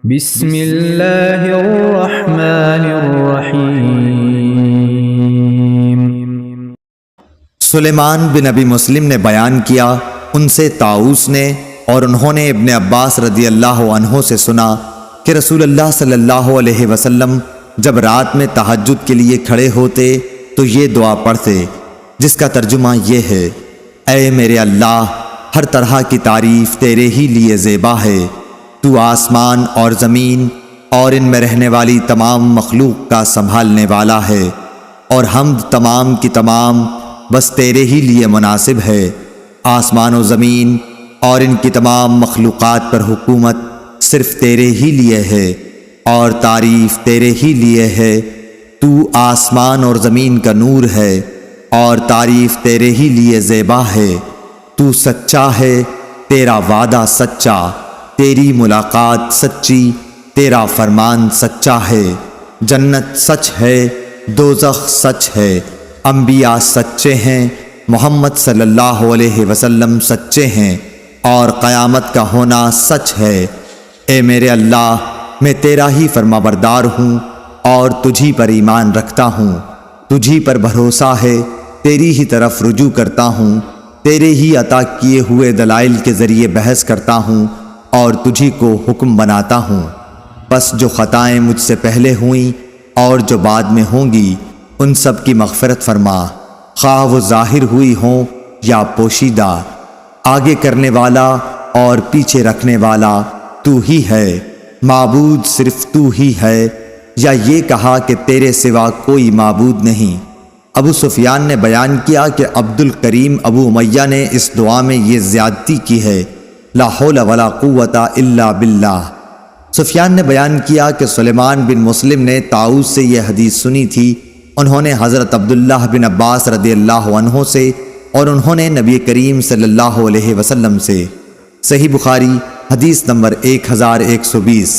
بسم اللہ الرحمن الرحیم۔ سلیمان بن ابی مسلم نے بیان کیا، ان سے طاؤس نے اور انہوں نے ابن عباس رضی اللہ عنہ سے سنا کہ رسول اللہ صلی اللہ علیہ وسلم جب رات میں تہجد کے لیے کھڑے ہوتے تو یہ دعا پڑھتے، جس کا ترجمہ یہ ہے: اے میرے اللہ، ہر طرح کی تعریف تیرے ہی لیے زیبا ہے۔ تو آسمان اور زمین اور ان میں رہنے والی تمام مخلوق کا سنبھالنے والا ہے، اور حمد تمام کی تمام بس تیرے ہی لیے مناسب ہے۔ آسمان و زمین اور ان کی تمام مخلوقات پر حکومت صرف تیرے ہی لیے ہے، اور تعریف تیرے ہی لیے ہے۔ تو آسمان اور زمین کا نور ہے، اور تعریف تیرے ہی لیے زیبا ہے۔ تو سچا ہے، تیرا وعدہ سچا، تیری ملاقات سچی، تیرا فرمان سچا ہے۔ جنت سچ ہے، دوزخ سچ ہے، انبیاء سچے ہیں، محمد صلی اللہ علیہ وسلم سچے ہیں، اور قیامت کا ہونا سچ ہے۔ اے میرے اللہ، میں تیرا ہی فرمانبردار ہوں اور تجھی پر ایمان رکھتا ہوں، تجھی پر بھروسہ ہے، تیری ہی طرف رجوع کرتا ہوں، تیرے ہی عطا کیے ہوئے دلائل کے ذریعے بحث کرتا ہوں اور تجھی کو حکم بناتا ہوں۔ پس جو خطائیں مجھ سے پہلے ہوئیں اور جو بعد میں ہوں گی، ان سب کی مغفرت فرما، خواہ وہ ظاہر ہوئی ہوں یا پوشیدہ۔ آگے کرنے والا اور پیچھے رکھنے والا تو ہی ہے، معبود صرف تو ہی ہے، یا یہ کہا کہ تیرے سوا کوئی معبود نہیں۔ ابو سفیان نے بیان کیا کہ عبد الکریم ابو امیہ نے اس دعا میں یہ زیادتی کی ہے: لا حول ولا قوت الا باللہ۔ سفیان نے بیان کیا کہ سلیمان بن مسلم نے طاؤس سے یہ حدیث سنی تھی، انہوں نے حضرت عبداللہ بن عباس رضی اللہ عنہ سے، اور انہوں نے نبی کریم صلی اللہ علیہ وسلم سے۔ صحیح بخاری حدیث نمبر 1120۔